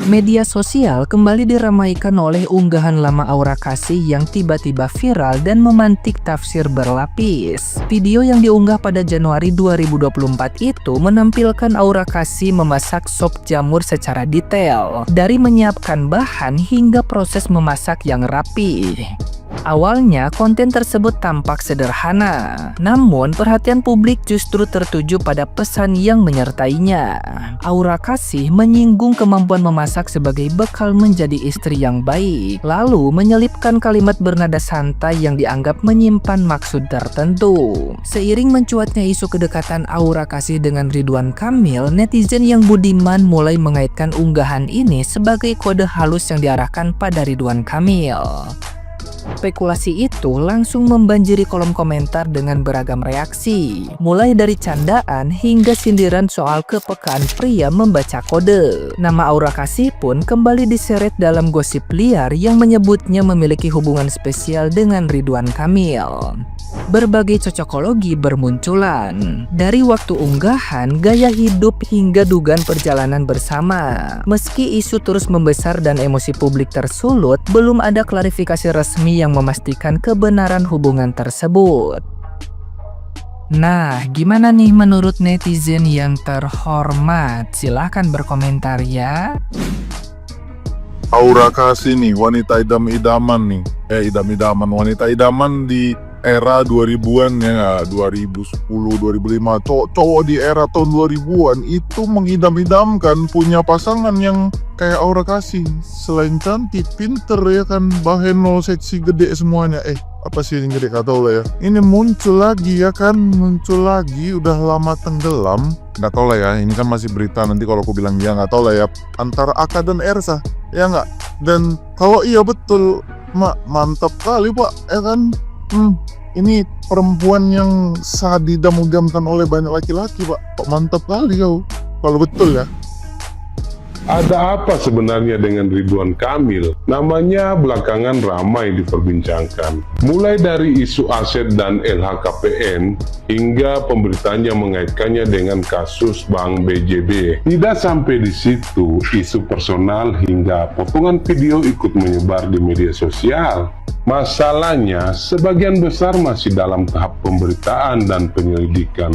Media sosial kembali diramaikan oleh unggahan lama Aura Kasih yang tiba-tiba viral dan memantik tafsir berlapis. Video yang diunggah pada Januari 2024 itu menampilkan Aura Kasih memasak sop jamur secara detail, dari menyiapkan bahan hingga proses memasak yang rapi. Awalnya konten tersebut tampak sederhana, namun perhatian publik justru tertuju pada pesan yang menyertainya. Aura Kasih menyinggung kemampuan memasak sebagai bekal menjadi istri yang baik, lalu menyelipkan kalimat bernada santai yang dianggap menyimpan maksud tertentu. Seiring mencuatnya isu kedekatan Aura Kasih dengan Ridwan Kamil, netizen yang budiman mulai mengaitkan unggahan ini sebagai kode halus yang diarahkan pada Ridwan Kamil. Spekulasi itu langsung membanjiri kolom komentar dengan beragam reaksi, mulai dari candaan hingga sindiran soal kepekaan pria membaca kode. Nama Aura Kasih pun kembali diseret dalam gosip liar yang menyebutnya memiliki hubungan spesial dengan Ridwan Kamil. Berbagai cocokologi bermunculan, dari waktu unggahan, gaya hidup hingga dugaan perjalanan bersama. Meski isu terus membesar dan emosi publik tersulut, belum ada klarifikasi resmi yang memastikan kebenaran hubungan tersebut. Nah, gimana nih menurut netizen yang terhormat? Silahkan berkomentar ya. Aura Kasih nih, wanita idam-idaman nih. Wanita idaman di era 2000-an ya, 2010, 2005. Cowok di era tahun 2000-an itu mengidam-idamkan punya pasangan yang kayak Aura Kasih. Selain cantik, pinter ya kan, baheno, seksi, gede semuanya. Apa sih yang gede, kata lah ya. Ini muncul lagi ya kan, udah lama tenggelam. Nggak tahu lah ya, ini kan masih berita, nanti kalau aku bilang ya nggak tahu lah ya. Antara Aka dan Ersa, ya nggak? Dan kalau iya betul, mantap kali pak, ya kan? Ini perempuan yang sangat didam-damkan oleh banyak laki-laki pak. Mantap kali kau, kalau betul ya. Ada apa sebenarnya dengan Ridwan Kamil? Namanya belakangan ramai diperbincangkan. Mulai dari isu aset dan LHKPN, hingga pemberitanya mengaitkannya dengan kasus Bank BJB. Tidak sampai di situ, isu personal hingga potongan video ikut menyebar di media sosial. Masalahnya, sebagian besar masih dalam tahap pemberitaan dan penyelidikan.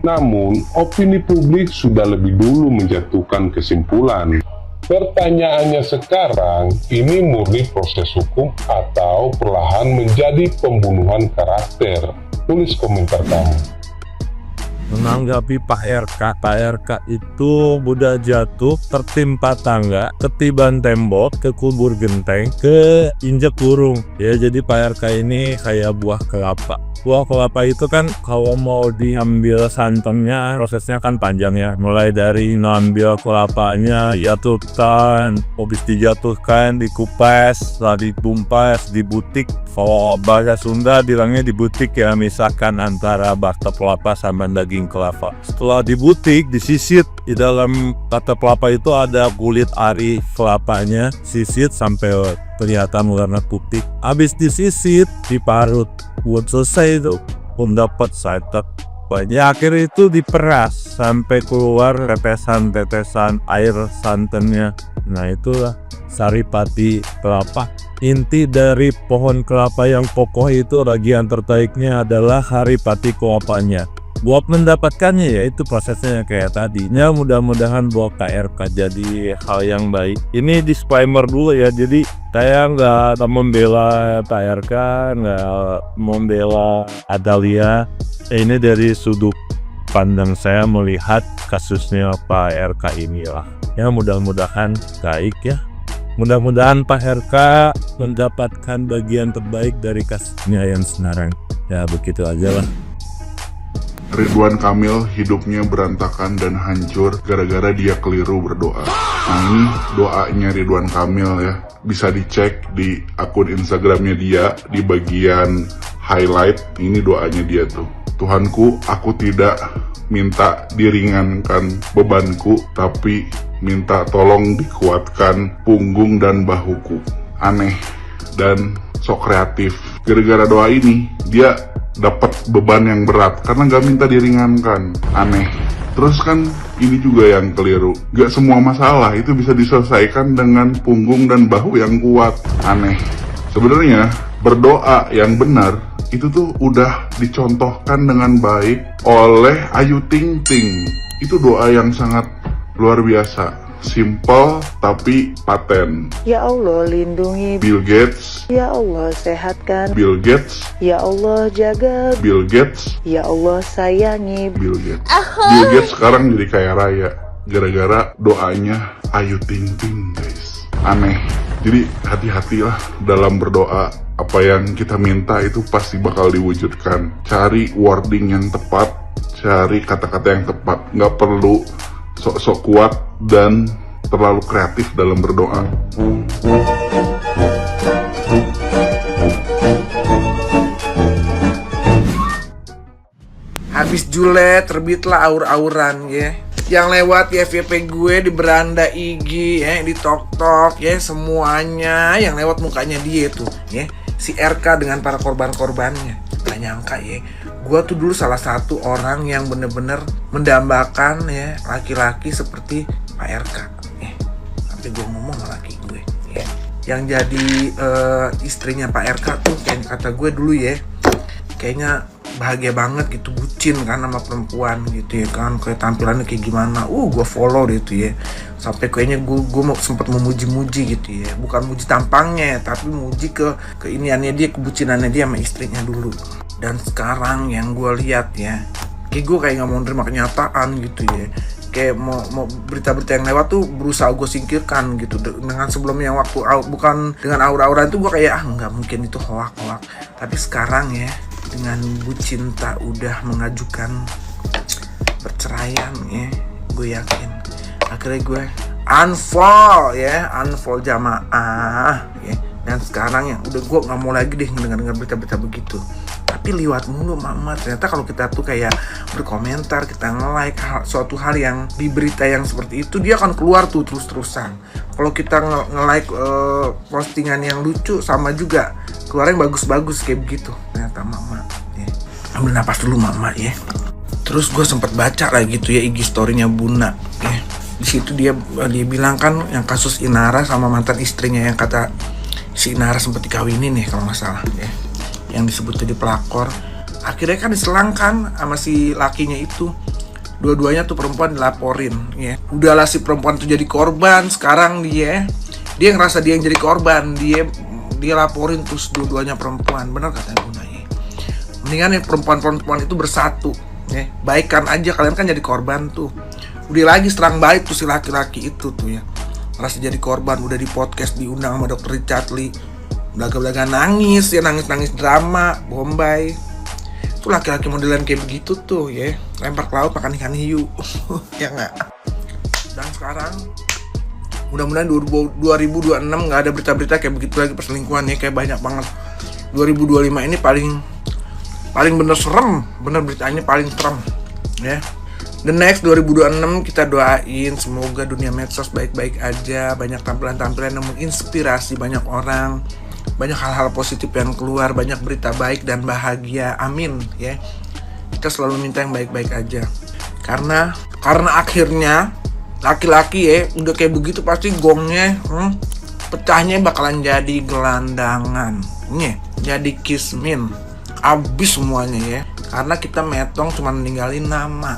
Namun, opini publik sudah lebih dulu menjatuhkan kesimpulan. Pertanyaannya sekarang, ini murni proses hukum atau perlahan menjadi pembunuhan karakter? Tulis komentar kamu. Menanggapi Pak RK itu mudah jatuh, tertimpa tangga, ketiban tembok, kekubur genteng, keinjak burung. Ya, jadi Pak RK ini kayak buah kelapa. Buah kelapa itu kan kalau mau diambil santannya, prosesnya kan panjang ya. Mulai dari ngambil kelapanya, jatuhkan, habis dijatuhkan, dikupas, setelah ditumpas, dibutik. Kalau bahasa Sunda bilangnya dibutik ya, misalkan antara batok kelapa sama daging kelapa. Setelah dibutik, disisit. Di dalam batok kelapa itu ada kulit ari kelapanya, sisit sampai kelihatan warna putih. Habis disisit, diparut. Buat selesai itu pun dapat santan. Banyak akhir itu diperas sampai keluar tetesan-tetesan air santannya. Nah, itulah saripati kelapa. Inti dari pohon kelapa yang kokoh itu, bagian terbaiknya adalah saripati kelapanya. Buat mendapatkannya ya itu prosesnya kayak tadi. Ya, mudah-mudahan buat KRK jadi hal yang baik. Ini disclaimer dulu ya, jadi saya nggak membela KRK, nggak membela Adalia. Ini dari sudut pandang saya melihat kasusnya Pak RK inilah. Ya, mudah-mudahan baik ya. Mudah-mudahan Pak RK mendapatkan bagian terbaik dari kasusnya yang sekarang. Ya, begitu aja lah. Ridwan Kamil hidupnya berantakan dan hancur gara-gara dia keliru berdoa. Nah, ini doanya Ridwan Kamil ya. Bisa dicek di akun Instagramnya dia, di bagian highlight. Ini doanya dia tuh. Tuhanku, aku tidak minta diringankan bebanku, tapi minta tolong dikuatkan punggung dan bahuku. Aneh dan sok kreatif. Gara-gara doa ini, dia dapat beban yang berat karena gak minta diringankan. Aneh Terus kan ini juga yang keliru, gak semua masalah itu bisa diselesaikan dengan punggung dan bahu yang kuat. Aneh. Sebenarnya berdoa yang benar itu tuh udah dicontohkan dengan baik oleh Ayu Ting Ting. Itu doa yang sangat luar biasa. Simple tapi paten. Ya Allah lindungi, Bill Gates, Ya Allah sehatkan, Bill Gates, Ya Allah jaga, Bill Gates, Ya Allah sayangi. Bill Gates. Bill Gates sekarang jadi kaya raya gara-gara doanya Ayu Ting Ting, guys. Aneh. Jadi hati-hatilah dalam berdoa. Apa yang kita minta itu pasti bakal diwujudkan. Cari wording yang tepat, cari kata-kata yang tepat. Nggak perlu sok-sok kuat dan terlalu kreatif dalam berdoa. Habis Jule terbitlah aur-auran ya. Yang lewat di FYP gue di beranda IG ya, di TokTok ya, semuanya yang lewat mukanya dia tuh ya. Si RK dengan para korban-korbannya. Gak nyangka ya, gue tuh dulu salah satu orang yang bener-bener mendambakan ya laki-laki seperti Pak RK ya. Sampai gue ngomong sama laki gue ya, yang jadi istrinya Pak RK tuh kayak kata gue dulu ya, kayaknya bahagia banget gitu, bucin kan sama perempuan gitu ya kan, kayak tampilannya kayak gimana, gue follow deh tuh ya, sampai kayaknya gue mau sempet memuji-muji gitu ya, bukan muji tampangnya tapi muji ke keiniannya dia, kebucinannya dia sama istrinya dulu. Dan sekarang yang gue lihat ya, kayak gue kayak nggak mau nerima kenyataan gitu ya, kayak mau berita-berita yang lewat tuh berusaha gue singkirkan gitu. Dengan sebelumnya waktu bukan dengan aura-aura itu gue kayak nggak mungkin itu hoak. Tapi sekarang ya, dengan Bu Cinta udah mengajukan perceraian ya, gue yakin akhirnya gue unfollow jamaah ya. Dan sekarang ya udah gue nggak mau lagi deh dengar berita-berita begitu. Tapi liwat mulu mama, ternyata kalau kita tuh kayak berkomentar, kita nge-like suatu hal yang di berita yang seperti itu, dia akan keluar tuh terus-terusan. Kalau kita nge-like postingan yang lucu, sama juga keluar yang bagus-bagus kayak begitu. Ternyata mama ya. Ambil napas dulu mama ya. Terus gue sempat baca lagi gitu ya IG story-nya Buna ya. Di situ dia bilang kan yang kasus Inara sama mantan istrinya, yang kata si Inara sempat dikawinin ya kalau nggak salah ya, yang disebut jadi pelakor. Akhirnya kan diselangkan sama si lakinya itu. Dua-duanya tuh perempuan dilaporin ya. Udahlah si perempuan tuh jadi korban, sekarang dia ngerasa dia yang jadi korban, dia laporin terus dua-duanya perempuan. Benar kata Buna ya. Mendingan yang perempuan-perempuan itu bersatu ya. Baikkan aja, kalian kan jadi korban tuh. Udah lagi serang balik tuh si laki-laki itu tuh ya. Merasa jadi korban, udah di podcast diundang sama Dr. Richard Lee. Belaga-belaga nangis ya, nangis drama Bombay. Itu laki-laki modelan kayak begitu tuh ya, lempar ke laut makan ikan hiu. Ya nggak? Dan sekarang mudah-mudahan 2026 nggak ada berita-berita kayak begitu lagi perselingkuhan ya, kayak banyak banget. 2025 ini paling bener serem, bener beritanya paling serem ya. The next 2026 kita doain semoga dunia medsos baik-baik aja, banyak tampilan-tampilan yang menginspirasi banyak orang, banyak hal-hal positif yang keluar, banyak berita baik dan bahagia, amin ya. Kita selalu minta yang baik-baik aja, karena akhirnya laki-laki ya udah kayak begitu pasti gongnya pecahnya bakalan jadi gelandangan nih, jadi kismin, abis semuanya ya. Karena kita metong cuma ninggalin nama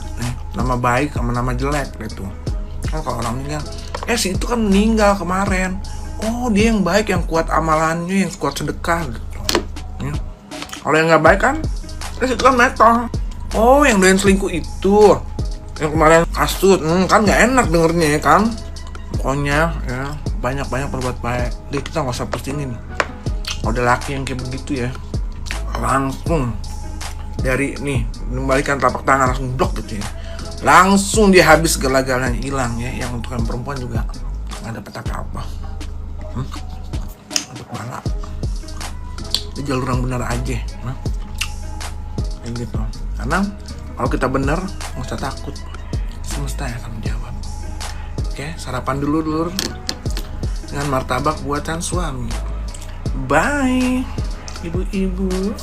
nama baik sama nama jelek gitu kan. Kalau orang meninggal, si itu kan meninggal kemarin, oh dia yang baik, yang kuat amalannya, yang kuat sedekah gitu ya. Kalau yang nggak baik kan, itu kan metong. Oh yang doyan selingkuh itu, yang kemarin kasut, kan nggak enak dengernya ya kan. Pokoknya ya banyak-banyak berbuat baik. Jadi kita nggak usah pusingin nih. Ada laki yang kayak begitu ya, langsung dari nih membalikan telapak tangan langsung blok gitu ya, langsung dia habis segala-galanya hilang ya. Yang untuk yang perempuan juga nggak dapat apa-apa, dapat bala di jalur yang benar aja kayak gitu. Karena kalau kita benar nggak usah takut, semesta yang akan menjawab. Oke, sarapan dulu Lur dengan martabak buatan suami. Bye ibu-ibu.